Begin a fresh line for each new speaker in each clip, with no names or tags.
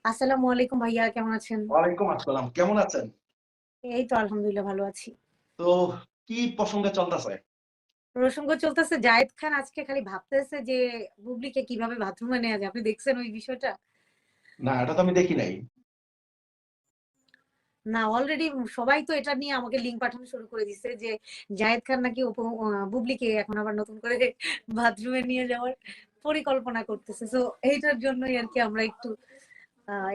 আসসালামু আলাইকুম ভাইয়া, কেমন আছেন?
ওয়ালাইকুম আসসালাম। কেমন আছেন?
এই তো আলহামদুলিল্লাহ ভালো আছি।
তো কি প্রসঙ্গে চলতেছে?
প্রসঙ্গ চলতেছে জায়েদ খান আজকে খালি ভাবতেছে যে বুবলিকে কিভাবে বাথরুমে নেওয়া যায়। আপনি দেখছেন ওই বিষয়টা?
না, এটা তো আমি দেখি নাই।
না, অলরেডি সবাই তো এটা নিয়ে আমাকে লিঙ্ক পাঠানো শুরু করে দিছে যে জায়েদ খান নাকি বুবলিকে এখন আবার নতুন করে বাথরুমে নিয়ে যাওয়ার পরিকল্পনা করতেছে। সো এইটার জন্যই আর কি আমরা একটু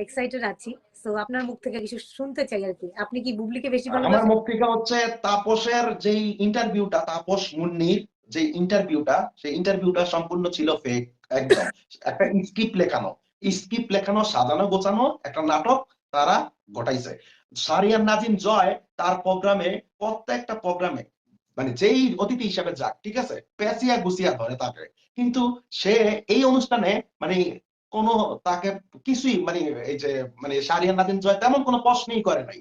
এক্সাইটেড আছি। সো আপনার মুখ থেকে কিছু শুনতে চাই আর কি। আপনি কি বুবলিকে বেশি
আমার
ভালোবাসেন?
মুখ থেকে হচ্ছে তাপসের যেই ইন্টারভিউটা, তাপস মুন্নির যে ইন্টারভিউটা, সেই ইন্টারভিউটা সম্পূর্ণ ছিল ফেক। একদম একটা স্ক্রিপ্ট লেখানো সাজানো গোছানো একটা নাটক তারা ঘটাইছে। সারিয়ান নাজিম জয় তার প্রোগ্রামে, প্রত্যেকটা প্রোগ্রামে মানে যেই অতিথি হিসেবে যাক, ঠিক আছে, পেঁচিয়া গুছিয়া ধরে তাকে। কিন্তু সে এই অনুষ্ঠানে মানে কোনো তাকে কিছুই মানে এই যে মানে শাহরিয়ার নাজিম জয় তেমন কোনো প্রশ্নই করে নাই।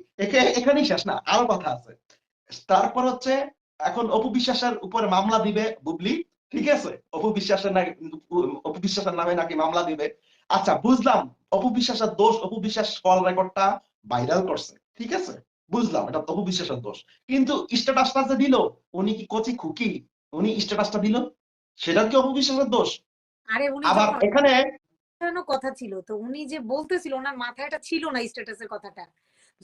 এখানেই শেষ না, আরো কথা আছে। তারপর হচ্ছে এখন অপু বিশ্বাসের উপরে মামলা দিবে বুবলি, ঠিক আছে, অপু বিশ্বাসের নামে নাকি মামলা দিবে। আচ্ছা, বুঝলাম অপু বিশ্বাসের দোষ, অপু বিশ্বাস কল রেকর্ডটা ভাইরাল করছে, ঠিক আছে, বুঝলাম এটা অপু বিশ্বাসের দোষ। কিন্তু স্ট্যাটাসটা যে দিল, উনি কি কচি খুকি? উনি স্ট্যাটাসটা দিল, সেটা কি অপু বিশ্বাসের দোষ?
আরে উনি
আবার
যখন
এখানে
কথা ছিল তো উনি যে বলতেছিল ওনার মাথায় এটা ছিল না স্ট্যাটাসের কথাটা।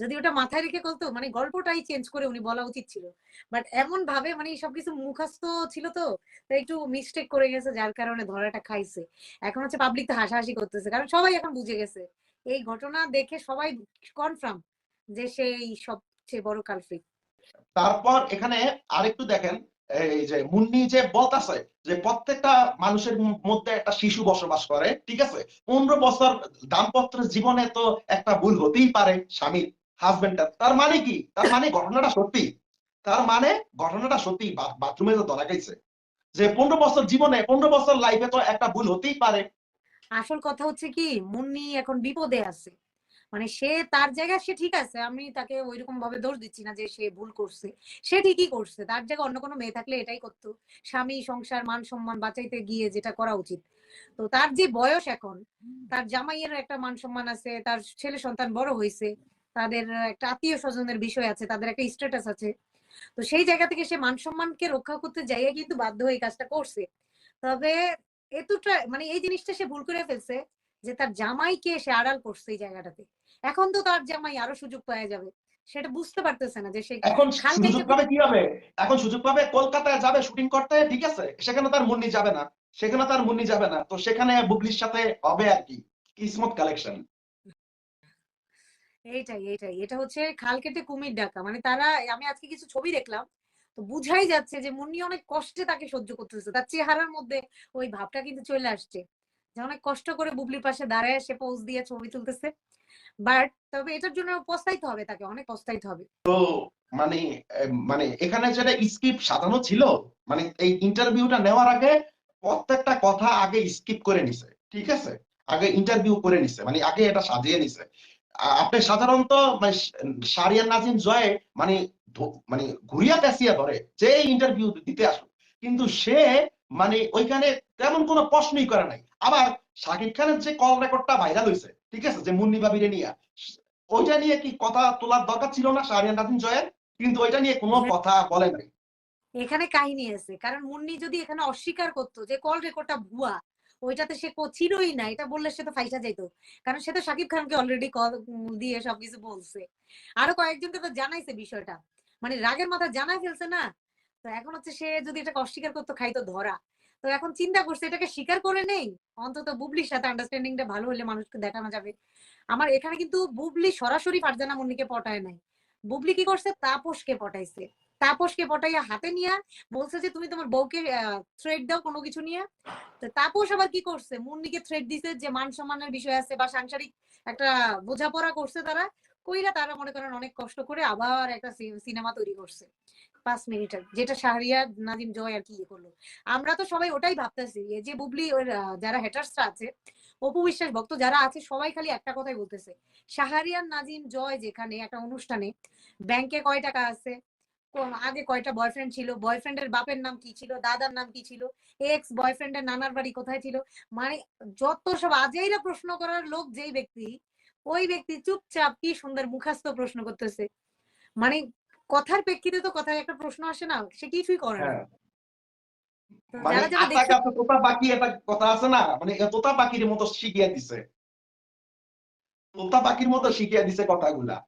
যদি ওটা মাথায় রেখে বলতো মানে গল্পটাই চেঞ্জ করে উনি বলা উচিত ছিল। বাট এমন ভাবে মানে সবকিছু মুখস্থ ছিল তো, তাই একটু মিস্টেক করে গেছে যার কারণে ধরাটা খাইছে। এখন হচ্ছে পাবলিক তো হাসাহাসি করতেছে কারণ সবাই এখন বুঝে গেছে এই ঘটনা দেখে সবাই কনফার্ম যে সেই সবচেয়ে বড় কালপ্রিট।
তারপর এখানে আরেকটু দেখেন, এই যে মুন্নি যে বলতাছে যে প্রত্যেকটা মানুষের মধ্যে একটা শিশু বসবাস করে, ঠিক আছে, 15 বছর দাম্পত্য জীবনে তো একটা ভুল হতেই পারে স্বামীর, হাজবেন্ডের। তার মানে কি? তার মানে ঘটনাটা সত্যি। তার মানে ঘটনাটা সত্যি, বাথরুমে তো ধরা গেছে যে 15 বছর জীবনে, 15 বছর লাইফে তো একটা ভুল হতেই পারে।
আসল কথা হচ্ছে কি, মুন্নি এখন বিপদে আছে। মানে সে তার জায়গায় সে ঠিক আছে, আমি তাকে ওইরকম ভাবে দোষ দিচ্ছি না যে সে ভুল করছে। সে ঠিকই করছে, তার জায়গায় অন্য কোনো মেয়ে থাকলে এটাই করতো। স্বামী সংসার মান সম্মান বাঁচাইতে গিয়ে যেটা করা উচিত। তো তার যে বয়স এখন, তার জামাইয়ের একটা মান সম্মান আছে, তার ছেলে সন্তান বড় হয়েছে, তাদের একটা আত্মীয় স্বজনের বিষয় আছে, তাদের একটা স্ট্যাটাস আছে। তো সেই জায়গা থেকে সে মান সম্মানকে রক্ষা করতে যাইয়া কিন্তু বাধ্য হয়ে এই কাজটা করছে। তবে এতটা মানে এই জিনিসটা সে ভুল করে ফেলছে যে তার জামাইকে সে আড়াল করছে এই জায়গাটাতে। এখন তো তার জামাই আরো সুযোগ পাওয়া যাবে, সেটা বুঝতে পারতেছে না যে সে
এখন
খাল
সুযোগ
কেটে
পাবে কিভাবে? এখন সুযোগ পাবে কলকাতায় যাবে শুটিং করতে, ঠিক আছে, সেখানে তার মুন্নি যাবে না। সেখানে তার মুন্নি যাবে না, তো সেখানে বুবলির সাথে হবে আর কি, কিসমত কালেকশন।
এইটাই এটা হচ্ছে খাল কেটে কুমির ডাকা। মানে তারা, আমি আজকে কিছু ছবি দেখলাম, তো বুঝাই যাচ্ছে যে মুন্নি অনেক কষ্টে তাকে সহ্য করতেছে, তার চেহারার মধ্যে ওই ভাবটা কিন্তু চলে আসছে যে অনেক কষ্ট করে বুবলির পাশে দাঁড়ায় সে পোজ দিয়ে ছবি তুলতেছে। বাট তবে এটার জন্য পস্তাইতে হবে, তাকে অনেক পস্তাইতে হবে।
মানে মানে এখানে যেটা স্ক্রিপ্ট সাজানো ছিল, মানে এই ইন্টারভিউটা নেওয়ার আগে প্রত্যেকটা কথা আগে স্কিপ করে নিছে, ঠিক আছে, আগে ইন্টারভিউ করে নিছে, মানে আগে এটা সাজিয়ে নিছে। আপনি সাধারণত মানে শাহরিয়ার নাজিম জয়ে মানে মানে ঘুরিয়া পেঁচিয়া ধরে যে ইন্টারভিউ দিতে আসুক, কিন্তু সে মানে ওইখানে তেমন কোনো প্রশ্নই করে নাই। আবার শাকিব খানের যে কল রেকর্ডটা ভাইরাল হয়েছে, ঠিক আছে, যে মুন্নি ভাবিরে নিয়ে, ওইটা নিয়ে কি কথা তোলার দরকার ছিল না শাহরিয়ার নাজিম জয়ের? কিন্তু ওইটা নিয়ে কোনো
হ্যাঁ,
কথা বলে নাই।
এখানে কাহিনী আছে কারণ মুন্নি যদি এখানে অস্বীকার করতো যে কল রেকর্ডটা ভুয়া, ওইটাতে সে ছিলই না, এটা বললে সে তো ফাইসা যাইতো। কারণ সে তো শাকিব খানকে অলরেডি কল দিয়ে সবকিছু বলছে, আরো কয়েকজনকে তো জানাইছে বিষয়টা, মানে রাগের মাথা জানাই ফেলছে না। তো এখন হচ্ছে সে যদি এটাকে অস্বীকার করতো খাইতো ধরা। তো এখন চিন্তা করছে এটাকে স্বীকার করে নেই, অন্তত বুবলির সাথে আন্ডারস্ট্যান্ডিংটা ভালো হলে মানুষকে দেখানো যাবে। আমার এখানে কিন্তু বুবলি সরাসরি ফারজানা মুন্নিকে পটায় নাই, বুবলি কি করছে তাপসকে পটাইছে। তাপসকে পটাইয়া হাতে নিয়ে বলছে যে তুমি তোমার বউকে থ্রেড দাও কোনো কিছু নিয়ে। তো তাপস আবার কি করছে, মুন্নিকে থ্রেড দিছে যে মান সম্মানের বিষয় আছে বা সাংসারিক একটা বোঝাপড়া করছে তারা, কইরা তারা মনে করেন অনেক কষ্ট করে আবার একটা সিনেমা তৈরি করছে 5 মিনিটের, যেটা শাহরিয়ার নাজিম জয় আর কি ইয়ে করলো। আমরা তো সবাই ওটাই ভাবতেছি এই যে বুবলি ওর যারা হেটার্সরা আছে, অপু বিশ্বাস ভক্ত যারা আছে, সবাই খালি একটা কথাই বলতেছে, শাহরিয়ার নাজিম জয় যেখানে একটা অনুষ্ঠানে ব্যাংকে কয় টাকা আছে, আগে কয়টা বয়ফ্রেন্ড ছিল, বয়ফ্রেন্ডের বাপের নাম কি ছিল, দাদার নাম কি ছিল, এক্স বয়ফ্রেন্ডের নানার বাড়ি কোথায় ছিল, মানে যত সব আজেইরা প্রশ্ন করার লোক যেই ব্যক্তি, ওই ব্যক্তি চুপচাপ কি সুন্দর মুখস্থ প্রশ্ন করতেছে, মানে কথার প্রেক্ষিতে তো কথায় একটা প্রশ্ন আসে না, সে কিছুই করে না।
হ্যাঁ,
তো
মানে
যারা যারা
আতা
দেখছে,
গাছে তোতা পাখি একটা কথা আছে না, মানে তোতা পাখির মতো শিখিয়ে দিছে, তোতা পাখির মতো শিখিয়ে দিছে কথাগুলা।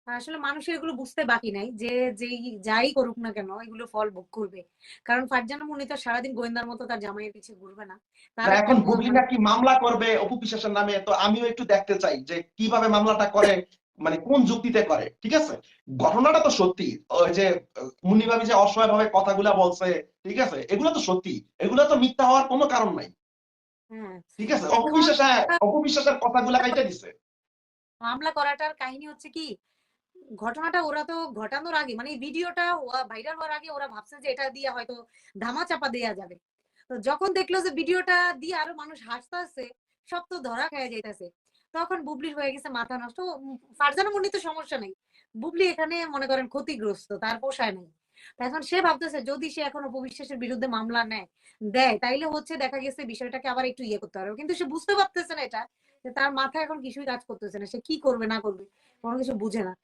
আসলে মানুষের এগুলো বুঝতে বাকি নাই যে যেই যাই করুক না কেন এগুলো ফল ভোগ করবে। কারণ ফারজানা মুনি তো সারাদিন গোয়েন্দার মতো তার জামাইয়ের পিছিয়ে ঘুরবে না। তার
না,
একটা
এখন বুবলি
মানে
নাকি মামলা করবে অপু বিশ্বাসের নামে, তো আমিও একটু দেখতে চাই যে কিভাবে মামলাটা করে, মানে কোন যুক্তিতে করে। ঠিক আছে, ঘটনাটা তো সত্যি, ওই যে মুন্নি ভাবি যে অসহায় ভাবে কথাগুলা বলছে, ঠিক আছে, এগুলো তো সত্যি, এগুলো তো মিথ্যা হওয়ার কোনো কারণ নাই।
হ্যাঁ,
ঠিক আছে,
এখন
অপু বিশ্বাসের কথাগুলা কাইটা দিছে।
মামলা করাটার কাহিনী হচ্ছে কি, ঘটনাটা ওরা তো ঘটানোর আগে মানে এই ভিডিওটা ভাইরাল হওয়ার আগে ওরা ভাবছে যে এটা দিয়ে হয়তো ধামাচাপা দেয়া যাবে। তো যখন দেখলো যে ভিডিওটা দিয়ে আরো মানুষ হাসতেছে, সব তো ধরা খেয়ে যাইতেছে, তখন বুবলির হয়ে গেছে মাথা নষ্ট। ফারজানা মুন্নি তো সমস্যা নেই, বুবলি এখানে মনে করেন ক্ষতিগ্রস্ত, তার পোষায় নাই। তো এখন সে ভাবতেছে যদি সে এখন অপবিশ্বাসের বিরুদ্ধে মামলা দেয় তাইলে হচ্ছে দেখা গেছে বিষয়টাকে আবার একটু ইয়ে করতে পারবে, কিন্তু সে বুঝতে পারতেছে না এটা, যে তার মাথায় এখন কিছুই কাজ করতেছে না, সে কি করবে না করবে কোনো কিছু বুঝে না।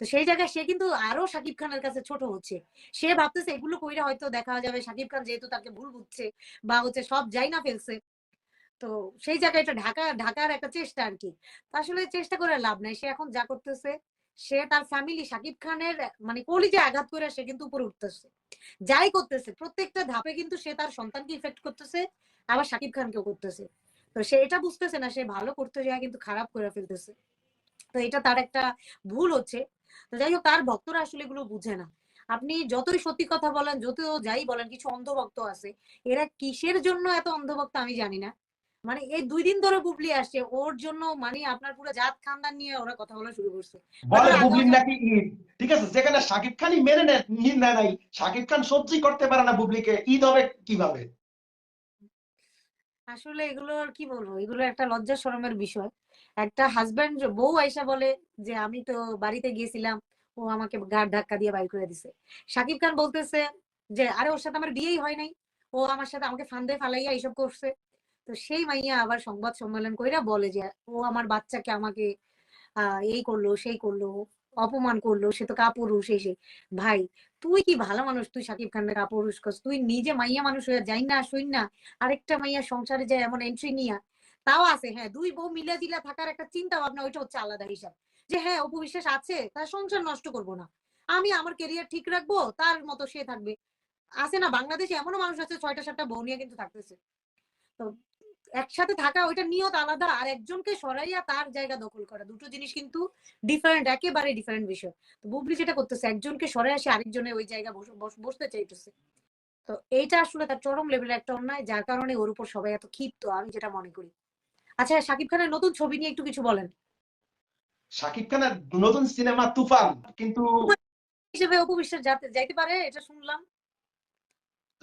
তো সেই জায়গায় সে কিন্তু আরো শাকিব খানের কাছে ছোট হচ্ছে। সে ভাবতেছে এগুলো কইরা হয়তো দেখা যাবে শাকিব খান যেহেতু তাকে ভুল বুঝছে বা হচ্ছে সব যাই না ফেলছে, তো সেই জায়গায় এটা ঢাকার একটা চেষ্টা আর কি। তো আসলে চেষ্টা করে লাভ নাই, সে এখন যা করতেছে সে তার ফ্যামিলি শাকিব খানের মানে কলিজে আঘাত করে সে কিন্তু উপরে উঠতেছে। যাই করতেছে প্রত্যেকটা ধাপে কিন্তু সে তার সন্তানকে ইফেক্ট করতেছে, আবার শাকিব খানকেও করতেছে। তো সে এটা বুঝতেছে না, সে ভালো করতে যায় কিন্তু খারাপ করে ফেলতেছে। তো এটা তার একটা ভুল হচ্ছে। তো যাই হোক, তার ভক্তরা আসলে এগুলো বুঝে না। আপনি যতই সত্যি কথা বলেন, যত যাই বলেন, কিছু অন্ধভক্ত আছে, এরা কিসের জন্য এত অন্ধভক্ত আমি জানি না। মানে এই ২ দিন ধরে বুবলি আসছে ওর জন্য, মানে আপনার পুরো জাত খানদান নিয়ে ওরা কথা বলা শুরু করছে। হয়তো
বলে
আগেও
বুবলির নাকি ঈদ। ঠিক আছে, যেখানে শাকিব খানই মেনে নেয় নাই, শাকিব খান সহ্যই করতে পারে না বুবলিকে, ঈদ হবে কিভাবে?
আসলে এগুলো আর কি বলবো, এগুলো একটা লজ্জা শরমের বিষয়। একটা হাজবেন্ড বউ আইসা বলে যে আমি তো বাড়িতে গিয়েছিলাম, ও আমাকে গাড় ধাক্কা দিয়ে বাইর করে দিছে। শাকিব খান বলতেছে যে আরে ওর সাথে আমার বিয়েই হয় নাই, ও আমার সাথে আমাকে ফান্দে ফালাইয়া এইসব করছে। তো সেই মাইয়া আবার সংবাদ সম্মেলন কইরা বলে যে ও আমার বাচ্চাকে আমাকে এই করলো সেই করলো, অপমান করলো, সে তো কাপুরুষ এই সেই। ভাই, তুই কি ভালো মানুষ, তুই শাকিব খানের কাপুরুষ করস? তুই নিজে মাইয়া মানুষ হয়ে যাই না শুই না আরেকটা মাইয়া সংসারে যায় এমন এন্ট্রি নিয়া। তাও আছে হ্যাঁ, দুই বউ মিলা জিলা থাকার একটা চিন্তা ভাবনা, ওইটা হচ্ছে আলাদা হিসাব। যে হ্যাঁ অপু বিশ্বাস আছে, তার সংসার নষ্ট করব না, আমি আমার কেরিয়ার ঠিক রাখবো, তার মতো সে থাকবে। আছে না বাংলাদেশে এমনও মানুষ আছে ৬টা ৭টা বউ নিয়ে কিন্তু থাকতেছে। তো একসাথে থাকা ওইটা নিয়ত আলাদা, আর একজনকে সরাইয়া তার জায়গা দখল করা, দুটো জিনিস কিন্তু ডিফারেন্ট, একেবারে ডিফারেন্ট বিষয়। তো বুবলি যেটা করতেছে একজনকে সরাই আসে আরেকজনের ওই জায়গা বসতে চাইতেছে। তো এইটা আসলে তার চরম লেভেলের একটা অন্যায়, যার কারণে ওর উপর সবাই এত ক্ষিপ্ত, আমি যেটা মনে করি। আচ্ছা, শাকিব খানের নতুন ছবি নিয়ে একটু কিছু বলেন।
শাকিব খানের নতুন সিনেমা তুফান, কিন্তু
হিসেবে অপু বিশ্বাস যাইতে পারে এটা শুনলাম।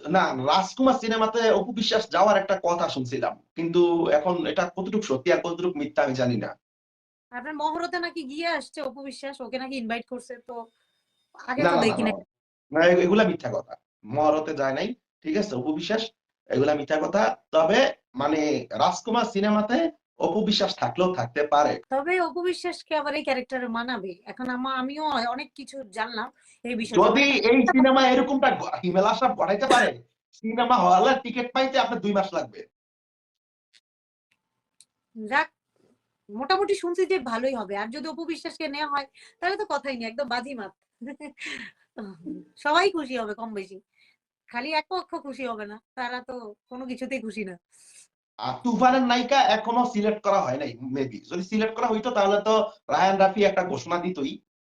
না, রাজকুমার সিনেমাতে অপু বিশ্বাস যাওয়ার একটা কথা শুনছিলাম, কিন্তু এখন এটা কতটুকু সত্যি আর কতটুকু মিথ্যা আমি জানি না।
আপনার মহরতে নাকি গিয়ে আসছে অপু বিশ্বাস, ওকে নাকি ইনভাইট করছে, তো আগে
না
তো
না না
দেখি
না,
না।
না, এগুলা মিথ্যা কথা। মহারতে যায় নাই, ঠিক আছে, অপু বিশ্বাস, এগুলা মিথ্যা কথা। তবে মানে রাজকুমার সিনেমাতে অপু বিশ্বাস থাকলেও থাকতে পারে।
তবে অপু বিশ্বাসকে আবার এই ক্যারেক্টারে মানাবে, এখন আমিও অনেক কিছু জানলাম এই বিষয়
যদি
তবে
এই সিনেমা এরকমটা হিমেল আশরাফ গড়াইতে পারে, সিনেমা হলের টিকিট পাইতে আপনার 2 মাস লাগবে।
যাক, মোটামুটি শুনছি যে ভালোই হবে, আর যদি অপু বিশ্বাসকে নেওয়া হয় তাহলে তো কথাই নেই, একদম বাজিমাত। সবাই খুশি হবে কম বেশি, খালি এক পক্ষ খুশি হবে না, তারা তো কোনো কিছুতেই খুশি না।
আর তুফানের নায়িকা এখনো সিলেক্ট করা হয় নাই, মেবি যদি সিলেক্ট করা হইতো তাহলে তো রায়ান রাফি একটা ঘোষণা দিতই।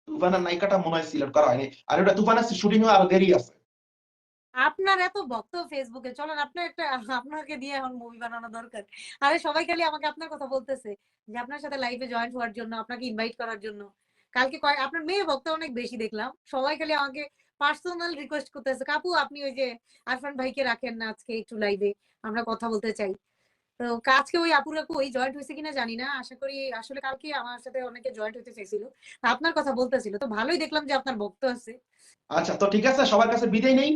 তুফানের নায়িকাটা মনে হয় সিলেক্ট করা হয়নি, আর ওটা তুফানের শুটিং এ আরো দেরি আছে।
আপনার এত ভক্ত ফেসবুকে, চলেন আপনার একটা, আপনাকে দিয়ে এখন মুভি বানানো দরকার। আরে সবাই খালি আমাকে আপনার কথা বলতেছে যে আপনার সাথে লাইভে জয়েন হওয়ার জন্য, আপনাকে ইনভাইট করার জন্য। কালকে আপনার মেয়ে ভক্ত অনেক বেশি দেখলাম, সবাই খালি আমাকে পার্সোনাল রিকোয়েস্ট করতেছে, কাপু আপনি ওই যে আরফান ভাইকে রাখেন না আজকে একটু লাইভে, আমরা কথা বলতে চাই। তো আজকে ওই আপুরা ওই জয়েন্ট হয়েছে কিনা জানি না, আশা করি। আসলে কালকে আমার সাথে অনেকে জয়েন্ট হতে চাইছিল, তা আপনার কথা বলতেছিল, তো ভালোই দেখলাম যে আপনার ভক্ত আছে।
আচ্ছা, তো ঠিক আছে, সবার কাছে বিদায় নেই।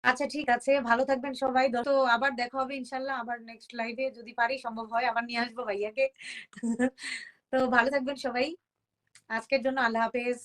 আচ্ছা ঠিক আছে, ভালো থাকবেন সবাই, তো আবার দেখা হবে ইনশাল্লাহ, আবার নেক্সট লাইভে যদি পারি সম্ভব হয় আবার নিয়ে আসবো ভাইয়াকে। তো ভালো থাকবেন সবাই, আজকের জন্য আল্লাহ হাফেজ।